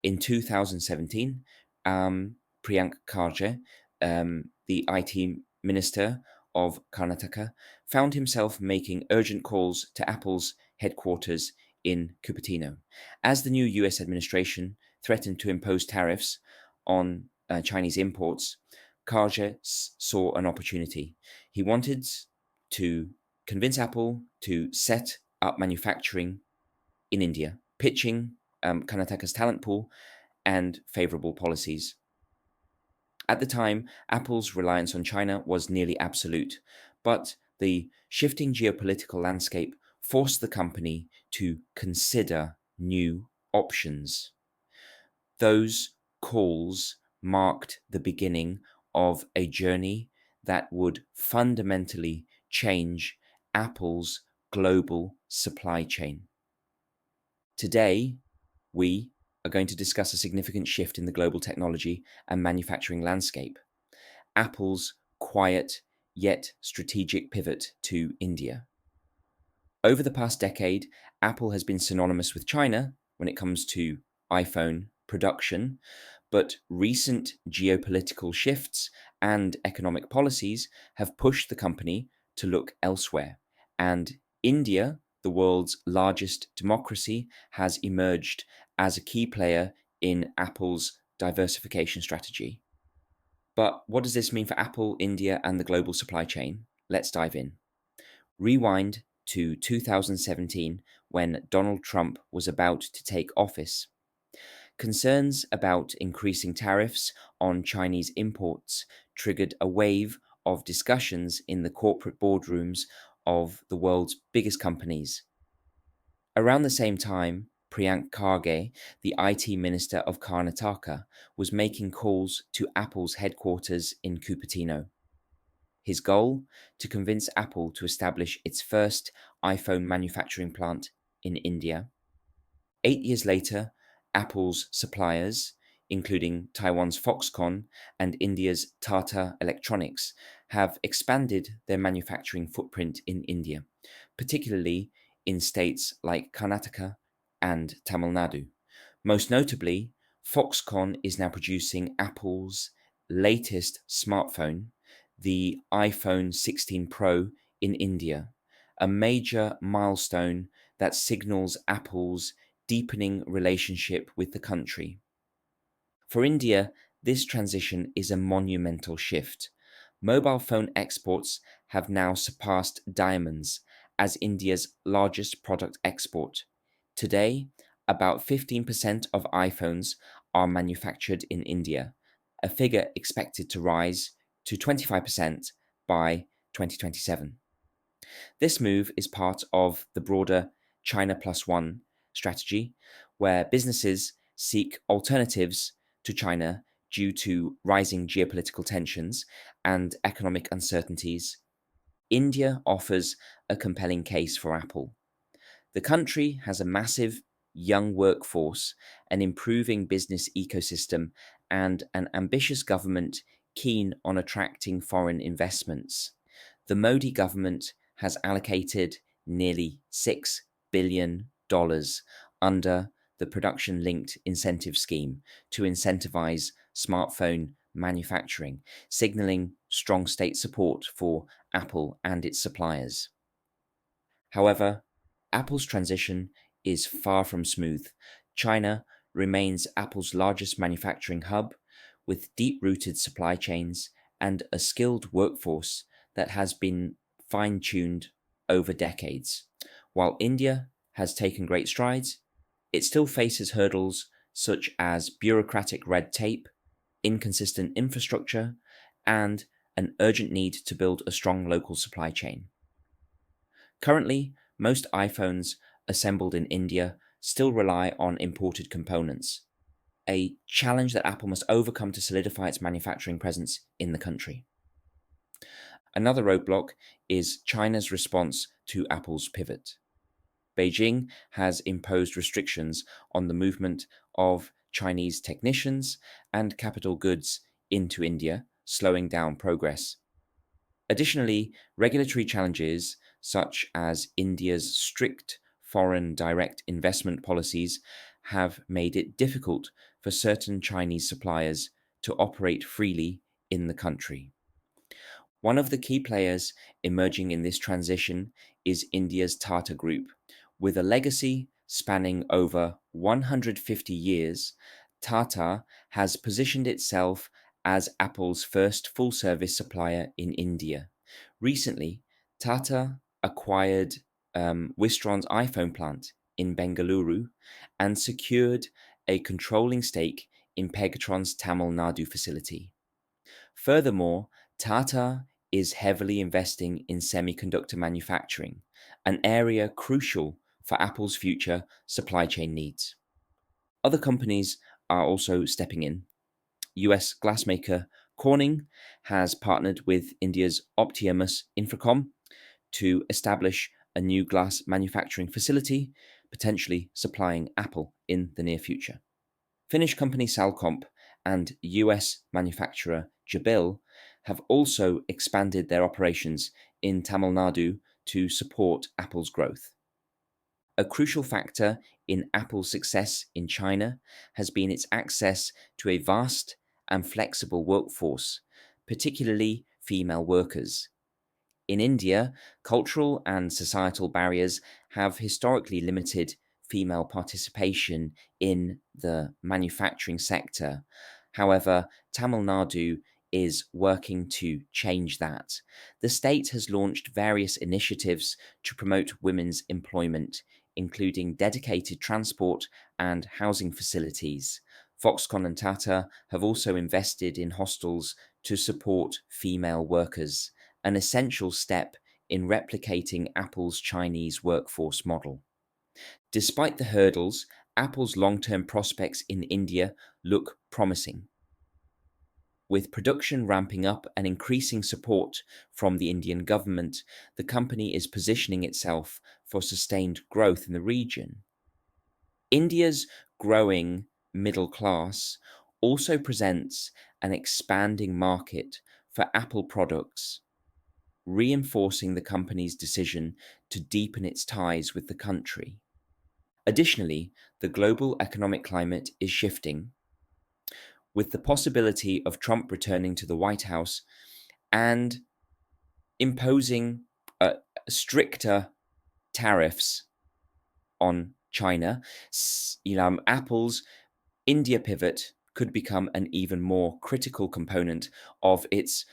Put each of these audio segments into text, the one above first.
In 2017, Priyank Karje, the IT minister of Karnataka, found himself making urgent calls to Apple's headquarters in Cupertino. As the new US administration threatened to impose tariffs on Chinese imports, Karje saw an opportunity. He wanted to convince Apple to set up manufacturing in India, pitching Karnataka's talent pool and favorable policies. At the time, Apple's reliance on China was nearly absolute, but the shifting geopolitical landscape forced the company to consider new options. Those calls marked the beginning of a journey that would fundamentally change Apple's global supply chain. Today, we are going to discuss a significant shift in the global technology and manufacturing landscape. Apple's quiet yet strategic pivot to India. Over the past decade, Apple has been synonymous with China when it comes to iPhone production, but recent geopolitical shifts and economic policies have pushed the company to look elsewhere. And India, the world's largest democracy, has emerged as a key player in Apple's diversification strategy. But what does this mean for Apple, India, and the global supply chain? Let's dive in. Rewind to 2017 when Donald Trump was about to take office. Concerns about increasing tariffs on Chinese imports triggered a wave of discussions in the corporate boardrooms of the world's biggest companies. Around the same time, Priyank Karge, the IT minister of Karnataka, was making calls to Apple's headquarters in Cupertino. His goal? To convince Apple to establish its first iPhone manufacturing plant in India. 8 years later, Apple's suppliers, including Taiwan's Foxconn and India's Tata Electronics, have expanded their manufacturing footprint in India, particularly in states like Karnataka and Tamil Nadu. Most notably, Foxconn is now producing Apple's latest smartphone, the iPhone 16 Pro, in India, a major milestone that signals Apple's deepening relationship with the country. For India, this transition is a monumental shift. Mobile phone exports have now surpassed diamonds as India's largest product export. Today, about 15% of iPhones are manufactured in India, a figure expected to rise to 25% by 2027. This move is part of the broader China Plus One strategy, where businesses seek alternatives to China due to rising geopolitical tensions and economic uncertainties. India offers a compelling case for Apple. The country has a massive young workforce, an improving business ecosystem, and an ambitious government keen on attracting foreign investments. The Modi government has allocated nearly $6 billion under the production linked incentive scheme to incentivize smartphone manufacturing, signaling strong state support for Apple and its suppliers. However, Apple's transition is far from smooth. China remains Apple's largest manufacturing hub, with deep rooted supply chains and a skilled workforce that has been fine tuned over decades. While India has taken great strides, it still faces hurdles such as bureaucratic red tape, inconsistent infrastructure, and an urgent need to build a strong local supply chain. Currently, most iPhones assembled in India still rely on imported components, a challenge that Apple must overcome to solidify its manufacturing presence in the country. Another roadblock is China's response to Apple's pivot. Beijing has imposed restrictions on the movement of Chinese technicians and capital goods into India, slowing down progress. Additionally, regulatory challenges such as India's strict foreign direct investment policies have made it difficult for certain Chinese suppliers to operate freely in the country. One of the key players emerging in this transition is India's Tata Group. With a legacy spanning over 150 years, Tata has positioned itself as Apple's first full service supplier in India. Recently, Tata acquired Wistron's iPhone plant in Bengaluru and secured a controlling stake in Pegatron's Tamil Nadu facility. Furthermore, Tata is heavily investing in semiconductor manufacturing, an area crucial for Apple's future supply chain needs. Other companies are also stepping in. US glassmaker Corning has partnered with India's Optimus Infracom to establish a new glass manufacturing facility, potentially supplying Apple in the near future. Finnish company Salcomp and US manufacturer Jabil have also expanded their operations in Tamil Nadu to support Apple's growth. A crucial factor in Apple's success in China has been its access to a vast and flexible workforce, particularly female workers. In India, cultural and societal barriers have historically limited female participation in the manufacturing sector. However, Tamil Nadu is working to change that. The state has launched various initiatives to promote women's employment, including dedicated transport and housing facilities. Foxconn and Tata have also invested in hostels to support female workers, an essential step in replicating Apple's Chinese workforce model. Despite the hurdles, Apple's long term prospects in India look promising. With production ramping up and increasing support from the Indian government, the company is positioning itself for sustained growth in the region. India's growing middle class also presents an expanding market for Apple products, reinforcing the company's decision to deepen its ties with the country. Additionally, the global economic climate is shifting, with the possibility of Trump returning to the White House and imposing stricter tariffs on China. Apple's India pivot could become an even more critical component of its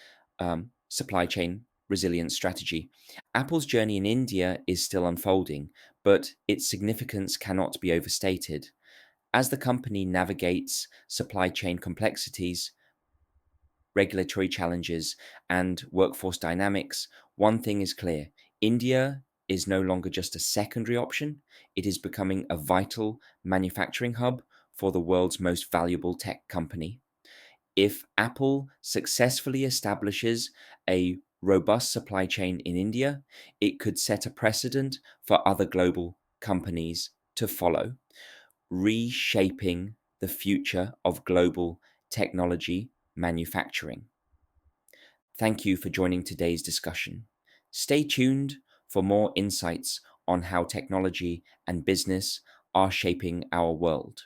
supply chain resilience strategy. Apple's journey in India is still unfolding, but its significance cannot be overstated. As the company navigates supply chain complexities, regulatory challenges, and workforce dynamics, one thing is clear: India is no longer just a secondary option, it is becoming a vital manufacturing hub for the world's most valuable tech company. If Apple successfully establishes a robust supply chain in India, it could set a precedent for other global companies to follow, reshaping the future of global technology manufacturing. Thank you for joining today's discussion. Stay tuned for more insights on how technology and business are shaping our world.